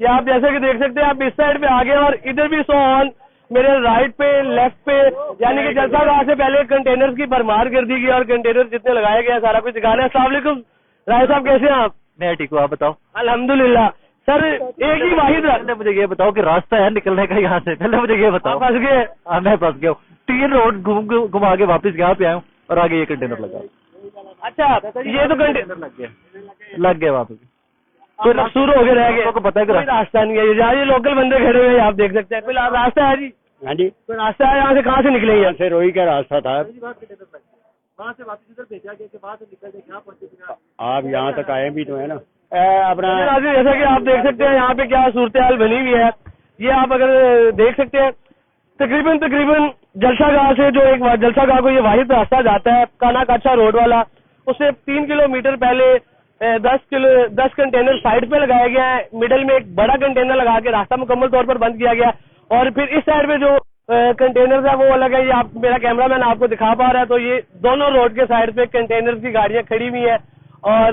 یہ آپ جیسے کہ دیکھ سکتے ہیں آپ اس سائڈ پہ آگے اور ادھر بھی سو آن میرے رائٹ پہ لیفٹ پہ یعنی کہ جلسہ گاہ سے پہلے کنٹینرز کی بھرمار کر دی گئی اور کنٹینر جتنے لگائے گئے سارا کچھ دکھا رہے ہیں. السلام علیکم رائے صاحب, کیسے ہیں آپ؟ میں ٹھیک ہوں, آپ بتاؤ. الحمدللہ. سر ایک ہی واحد پہلے مجھے یہ بتاؤ کہ راستہ ہے نکلنے کا یہاں سے, پہلے مجھے یہ بتاؤ. پھنس گئے؟ ہاں میں پھنس گیا ہوں, 3 روڈ گھما کے واپس یہاں پہ آیا ہوں اور آگے یہ کنٹینر لگا. اچھا یہ تو کنٹینر لگ گئے واپس. کوئی مقصور ہو کے رہ گئے, کو پتہ ہے کہ کوئی راستہ نہیں ہے. جہاں یہ لوکل بندے کھڑے ہوئے ہیں آپ دیکھ سکتے ہیں. کوئی راستہ ہے جی؟ ہاں جی, کوئی راستہ ہے یہاں سے کہاں سے نکلے یہاں سے روئی کا راستہ تھا, وہاں سے واپس ادھر بھیجا گیا کہ وہاں سے نکل کے یہاں پہنچے. آپ یہاں تک آئے بھی تو ہے نا اپنا. جیسا کہ آپ دیکھ سکتے ہیں یہاں پہ کیا صورتحال بنی ہوئی ہے, یہ آپ اگر دیکھ سکتے ہیں تقریباً جلسہ گاہ سے جو ایک جلسہ گاہ کو یہ واحد راستہ جاتا ہے کانا کاچھا روڈ والا, اس سے 3 کلومیٹر پہلے 10 کنٹینر سائڈ پہ لگایا گیا ہے. مڈل میں ایک بڑا کنٹینر لگا کے راستہ مکمل طور پر بند کیا گیا, اور پھر اس سائڈ پہ جو کنٹینر ہے وہ الگ ہے. یہ آپ میرا کیمرہ مین آپ کو دکھا پا رہا ہے, تو یہ دونوں روڈ کے سائڈ پہ کنٹینر کی گاڑیاں کھڑی ہوئی ہیں, اور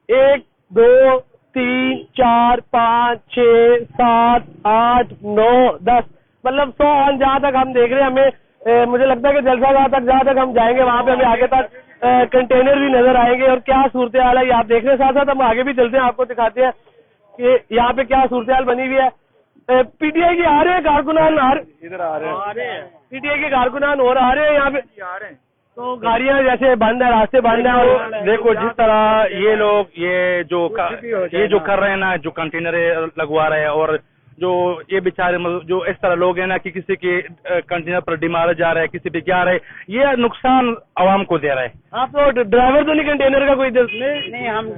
1 2 3 4 5 6 7 8 9 10 مطلب 100 آن جہاں تک ہم دیکھ رہے ہیں. ہمیں مجھے لگتا ہے کہ جلسہ گاہ تک جہاں تک ہم جائیں گے وہاں پہ ہمیں آگے تک کنٹینر بھی نظر آئیں گے, اور کیا صورتحال ہے یہ آپ دیکھ رہے ہیں. ساتھ ساتھ ہم آگے بھی چلتے ہیں, آپ کو دکھاتے ہیں کہ یہاں پہ کیا صورتحال بنی ہوئی ہے. پی ٹی آئی کے آ رہے ہیں کارکنان, ادھر آ رہے ہیں پی ٹی آئی کے کارکنان اور آ رہے ہیں یہاں پہ, تو گاڑیاں جیسے بند ہیں, راستے بند ہیں. اور دیکھو جس طرح یہ لوگ یہ جو کر رہے ہیں نا, جو کنٹینر لگوا رہے ہیں, اور جو یہ بیچارے جو اس طرح لوگ ہیں نا کہ کسی کے کنٹینر پر ڈیمارا جا رہا ہے, کسی پہ کیا رہا ہے, یہ نقصان عوام کو دے رہا ہے. آپ تو ڈرائیور تو نہیں کنٹینر کا کوئی نہیں ہم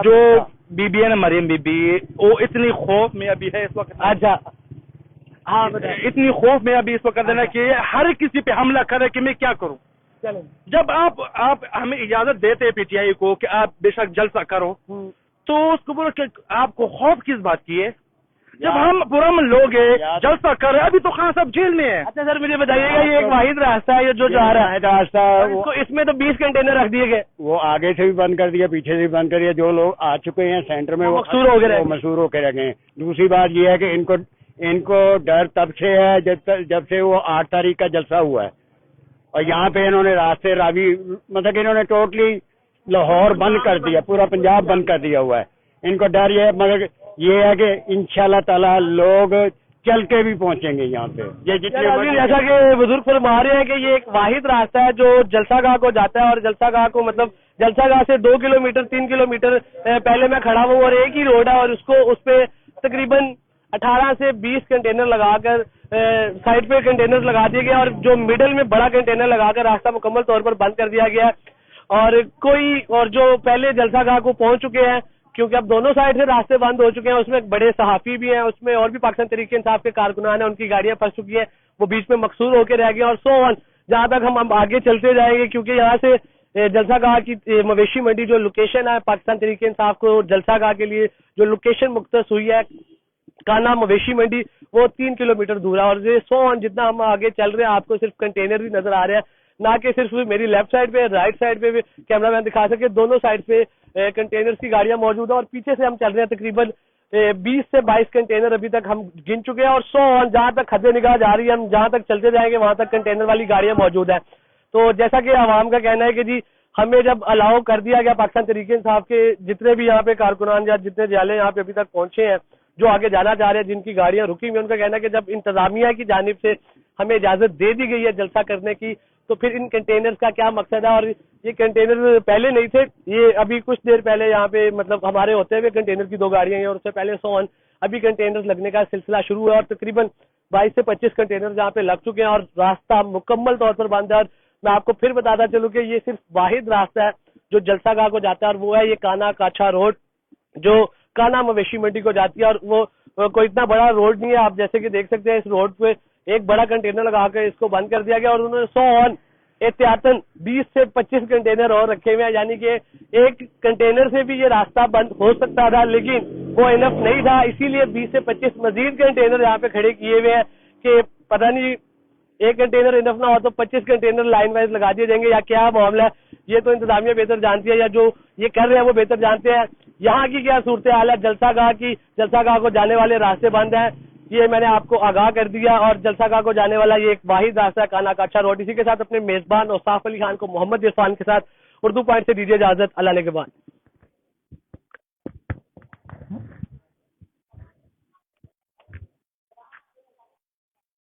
جو بی بی ہے نا مریم بی بی, وہ اتنی خوف میں ابھی ہے اس وقت. اچھا ہاں اتنی خوف میں ابھی اس وقت ہے نا کہ ہر کسی پہ حملہ کرے کہ میں کیا کروں. جب آپ ہمیں اجازت دیتے ہیں پی ٹی آئی کو کہ آپ بے شک جلسہ کرو, تو اس کو بولو کہ آپ کو خوف کس بات کی ہے جب ہم پرامن لوگ ہیں جلسہ کر رہے ہیں. ابھی تو خان صاحب جیل میں ہے. اچھا سر مجھے بتائیے گا یہ ایک واحد راستہ ہے جو جا رہا ہے راستہ, اس میں تو 20 کنٹینر رکھ دیے گئے, وہ آگے سے بھی بند کر دیا, پیچھے سے بھی بند کر دیا. جو لوگ آ چکے ہیں سینٹر میں وہ مقصور ہو گئے, مشہور ہو کے رہ گئے. دوسری بات یہ ہے کہ ان کو ڈر تب سے ہے جب سے وہ 8 تاریخ کا جلسہ ہوا ہے, اور یہاں پہ انہوں نے راستے راوی مطلب کہ انہوں نے ٹوٹلی لاہور بند کر دیا, پورا پنجاب بند کر دیا ہوا ہے. ان کو ڈر یہ ہے, مگر یہ ہے کہ انشاءاللہ تعالی لوگ چل کے بھی پہنچیں گے یہاں پہ. یہ جیسا کہ بزرگ فرما رہے ہیں کہ یہ ایک واحد راستہ ہے جو جلسہ گاہ کو جاتا ہے, اور جلسہ گاہ کو مطلب جلسہ گاہ سے 2 کلومیٹر 3 کلومیٹر پہلے میں کھڑا ہوں, اور ایک ہی روڈ ہے, اور اس پہ تقریباً 18 سے 20 کنٹینر لگا کر سائڈ پہ کنٹینر لگا دیے گئے, اور جو مڈل میں بڑا کنٹینر لگا کر راستہ مکمل طور پر بند کر دیا گیا ہے. اور جو پہلے جلسہ گاہ کو پہنچ چکے ہیں, کیونکہ اب دونوں سائڈ سے راستے بند ہو چکے ہیں, اس میں بڑے صحافی بھی ہیں, اس میں اور بھی پاکستان تحریک انصاف کے کارکنان ہیں, ان کی گاڑیاں پھنس چکی ہیں, وہ بیچ میں مقصور ہو کے رہ گئے. اور جہاں تک ہم آگے چلتے جائیں گے, کیونکہ یہاں سے جلسہ گاہ کی مویشی منڈی جو لوکیشن ہے پاکستان تحریک انصاف کو جلسہ گاہ کے لیے جو لوکیشن مختص ہوئی ہے کانا مویشی منڈی, وہ 3 کلومیٹر دور ہے. اور یہ جتنا ہم آگے چل رہے ہیں آپ کو صرف کنٹینر بھی نظر آ رہے ہیں, نہ کہ صرف میری لیفٹ سائڈ پہ, رائٹ سائڈ پہ بھی کیمرہ مین دکھا سکے, دونوں سائڈ پہ کنٹینر کی گاڑیاں موجود ہیں. اور پیچھے سے ہم چل رہے ہیں تقریباً 20 سے 22 کنٹینر ابھی تک ہم گن چکے ہیں, اور 100 جہاں تک حد نگاہ جا رہی ہے, ہم جہاں تک چلتے جائیں گے وہاں تک کنٹینر والی گاڑیاں موجود ہیں. تو جیسا کہ عوام کا کہنا ہے کہ جی ہمیں جب الاؤ کر دیا گیا پاکستان تحریک انصاف کے جتنے بھی یہاں پہ کارکنان یا جتنے جالے یہاں پہ ابھی تک پہنچے ہیں جو آگے جانا چاہ رہے ہیں, جن کی گاڑیاں رکی ہوئی, ان کا کہنا ہے کہ جب انتظامیہ کی جانب سے ہمیں اجازت دے دی گئی ہے جلسہ کرنے کی, تو پھر ان کنٹینر کا کیا مقصد ہے. اور یہ کنٹینر پہلے نہیں تھے, یہ ابھی کچھ دیر پہلے یہاں پہ مطلب ہمارے ہوتے ہوئے کنٹینر کی 2 گاڑیاں ہیں, اور اس سے پہلے 100 ابھی کنٹینر لگنے کا سلسلہ شروع ہے, اور تقریباً 22 سے 25 کنٹینر جہاں پہ لگ چکے ہیں, اور راستہ مکمل طور پر بند ہے. اور میں آپ کو پھر بتاتا چلوں کہ یہ صرف واحد راستہ ہے جو جلسہ گاہ کو جاتا ہے, اور وہ ہے یہ کانا کاچھا روڈ جو کانا مویشی منڈی کو جاتی ہے. اور وہ کوئی اتنا بڑا روڈ نہیں ہے, آپ جیسے کہ دیکھ سکتے ہیں اس روڈ پہ ایک بڑا کنٹینر لگا کے اس کو بند کر دیا گیا, اور انہوں نے 100 احتیاطاً 20 سے 25 کنٹینر اور رکھے ہوئے ہیں. یعنی کہ ایک کنٹینر سے بھی یہ راستہ بند ہو سکتا تھا, لیکن وہ انف نہیں تھا, اسی لیے 20 سے 25 مزید کنٹینر یہاں پہ کھڑے کیے ہوئے ہیں کہ پتہ نہیں ایک کنٹینر انف نہ ہو تو 25 کنٹینر لائن وائز لگا دیے جائیں گے, یا کیا معاملہ ہے یہ تو انتظامیہ بہتر جانتی ہے, یا جو یہ کر رہے ہیں وہ بہتر جانتے ہیں. یہاں کی کیا صورتحال ہے جلسہ گاہ کی؟ جلسہ گاہ کو جانے والے راستے بند ہیں، یہ میں نے آپ کو آگاہ کر دیا، اور جلسہ گاہ کو جانے والا یہ ایک واحد راستہ ہے کانا کاچا روڈ۔ اسی کے ساتھ اپنے میزبان اوصاف علی خان کو محمد عرفان کے ساتھ اردو پوائنٹ سے دیجیے اجازت، اللہ نگہبان۔